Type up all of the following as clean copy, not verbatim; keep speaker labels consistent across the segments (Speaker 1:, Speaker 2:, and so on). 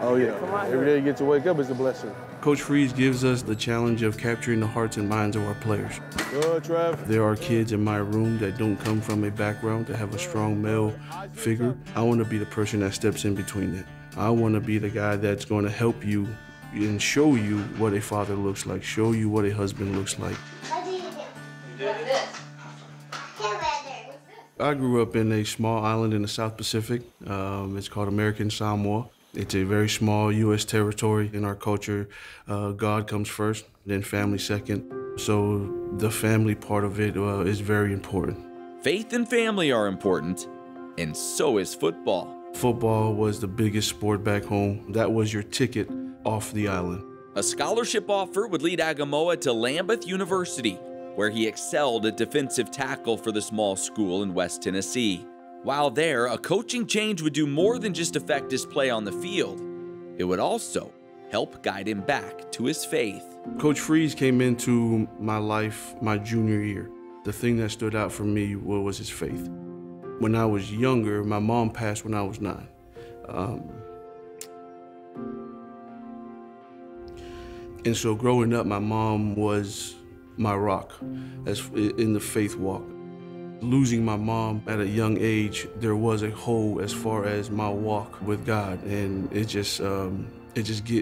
Speaker 1: Oh yeah, every day you get to wake up is a blessing.
Speaker 2: Coach Freeze gives us the challenge of capturing the hearts and minds of our players.
Speaker 1: Good, Trev.
Speaker 2: There are kids in my room that don't come from a background that have a strong male figure. I want to be the person that steps in between them. I want to be the guy that's going to help you and show you what a father looks like, show you what a husband looks like.
Speaker 3: What do you do? What's this?
Speaker 2: I grew up in a small island in the South Pacific. It's called American Samoa. It's a very small U.S. territory. In our culture, God comes first, then family second. So the family part of it is very important.
Speaker 4: Faith and family are important, and so is football.
Speaker 2: Football was the biggest sport back home. That was your ticket off the island.
Speaker 4: A scholarship offer would lead Aigamaua to Lambeth University, where he excelled at defensive tackle for the small school in West Tennessee. While there, a coaching change would do more than just affect his play on the field. It would also help guide him back to his faith.
Speaker 2: Coach Freeze came into my life my junior year. The thing that stood out for me was his faith. When I was younger, my mom passed when I was 9. And so growing up, my mom was my rock in the faith walk. Losing my mom at a young age, there was a hole as far as my walk with God, and it just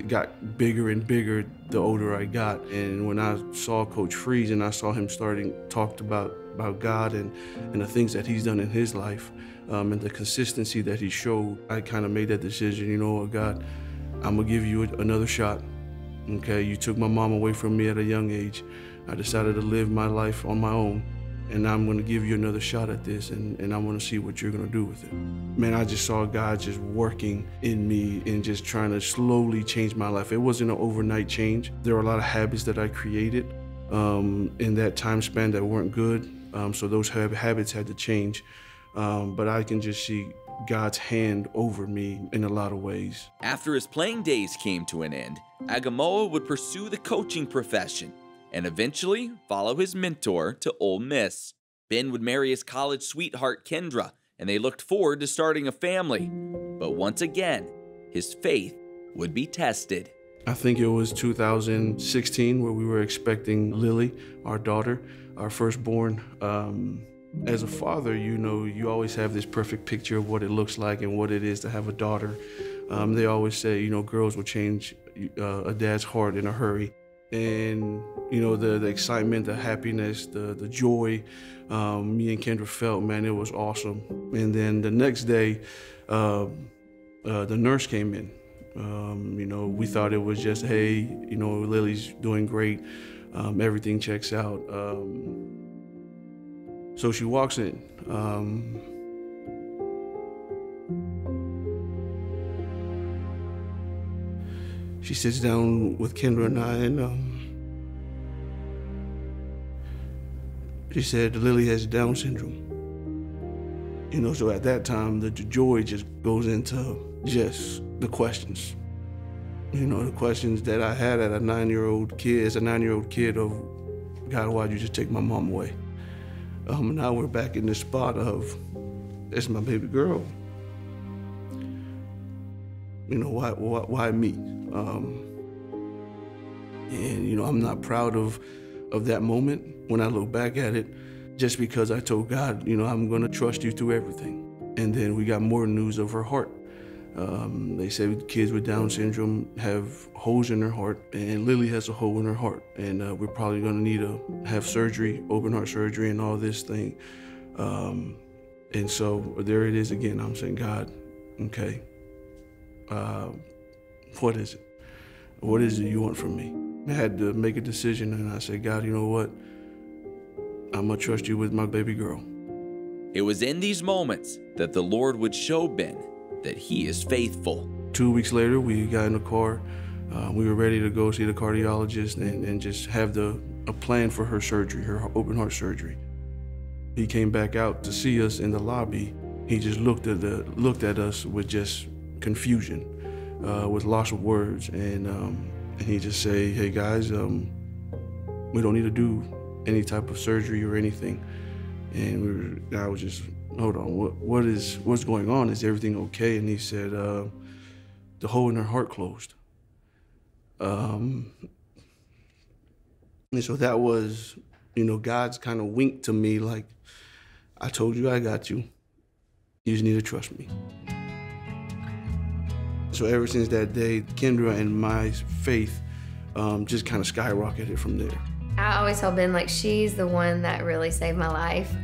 Speaker 2: got bigger and bigger the older I got. And when I saw Coach Freeze and I saw him talked about God and the things that he's done in his life, and the consistency that he showed, I kind of made that decision. You know what, God, I'm gonna give you another shot. Okay, you took my mom away from me at a young age. I decided to live my life on my own, and I'm gonna give you another shot at this, and I wanna see what you're gonna do with it. Man, I just saw God just working in me and just trying to slowly change my life. It wasn't an overnight change. There were a lot of habits that I created in that time span that weren't good, so those habits had to change. But I can just see God's hand over me in a lot of ways.
Speaker 4: After his playing days came to an end, Aigamaua would pursue the coaching profession and eventually follow his mentor to Ole Miss. Ben would marry his college sweetheart, Kendra, and they looked forward to starting a family. But once again, his faith would be tested.
Speaker 2: I think it was 2016 where we were expecting Lily, our daughter, our firstborn. As a father, you know, you always have this perfect picture of what it looks like and what it is to have a daughter. They always say, you know, girls will change a dad's heart in a hurry. And, you know, the excitement, the happiness, the joy me and Kendra felt, man, it was awesome. And then the next day, the nurse came in. You know, we thought it was just, hey, you know, Lily's doing great. Everything checks out. So she walks in. She sits down with Kendra and I, and she said, Lily has Down syndrome. You know, so at that time, the joy just goes into just the questions. You know, the questions that I had as a 9-year-old kid of, God, why'd you just take my mom away? Now we're back in the spot of, it's my baby girl. You know, why me? And, you know, I'm not proud of that moment when I look back at it, just because I told God, you know, I'm gonna trust you through everything. And then we got more news of her heart. They say kids with Down syndrome have holes in their heart, and Lily has a hole in her heart. And we're probably gonna need to have surgery, open heart surgery and all this thing. And so there it is again. I'm saying, God, okay, what is it? What is it you want from me? I had to make a decision, and I said, God, you know what? I'm gonna trust you with my baby girl.
Speaker 4: It was in these moments that the Lord would show Ben that he is faithful.
Speaker 2: 2 weeks later, we got in the car. We were ready to go see the cardiologist and just have a plan for her surgery, her open heart surgery. He came back out to see us in the lobby. He just looked at us with just confusion, with loss of words, and he just say, "Hey guys, we don't need to do any type of surgery or anything." And I was just, hold on, what's going on? Is everything okay? And he said, the hole in her heart closed. And so that was, you know, God's kind of wink to me like, I told you I got you. You just need to trust me. So ever since that day, Kendra and my faith just kind of skyrocketed from there.
Speaker 5: I always told Ben, like, she's the one that really saved my life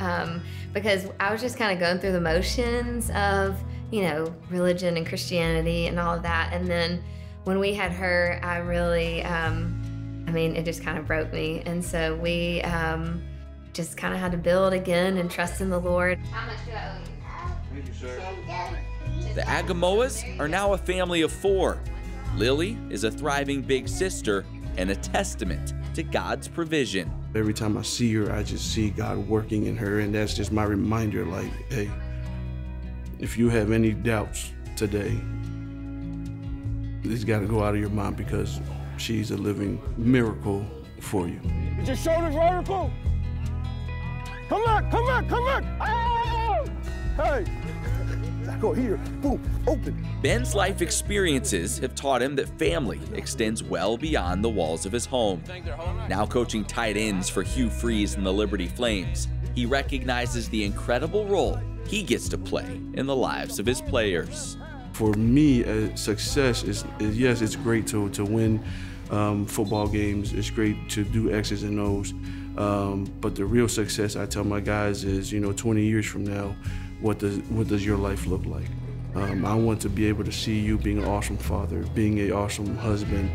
Speaker 5: because I was just kind of going through the motions of, you know, religion and Christianity and all of that. And then when we had her, I really, I mean, it just kind of broke me. And so we just kind of had to build again and trust in the Lord.
Speaker 3: How much do I owe you?
Speaker 2: Thank you, sir.
Speaker 4: The Aigamawas are now a family of 4. Lily is a thriving big sister and a testament to God's provision.
Speaker 2: Every time I see her, I just see God working in her, and that's just my reminder, like, hey, if you have any doubts today, it's got to go out of your mind because she's a living miracle for you.
Speaker 1: Is your shoulders vertical? Come back, come back, come back! Oh! Hey! Go here, boom, open.
Speaker 4: Ben's life experiences have taught him that family extends well beyond the walls of his home. Now coaching tight ends for Hugh Freeze and the Liberty Flames, he recognizes the incredible role he gets to play in the lives of his players.
Speaker 2: For me, success is yes, it's great to win football games. It's great to do X's and O's. But the real success, I tell my guys, is, you know, 20 years from now, what does your life look like? I want to be able to see you being an awesome father, being an awesome husband,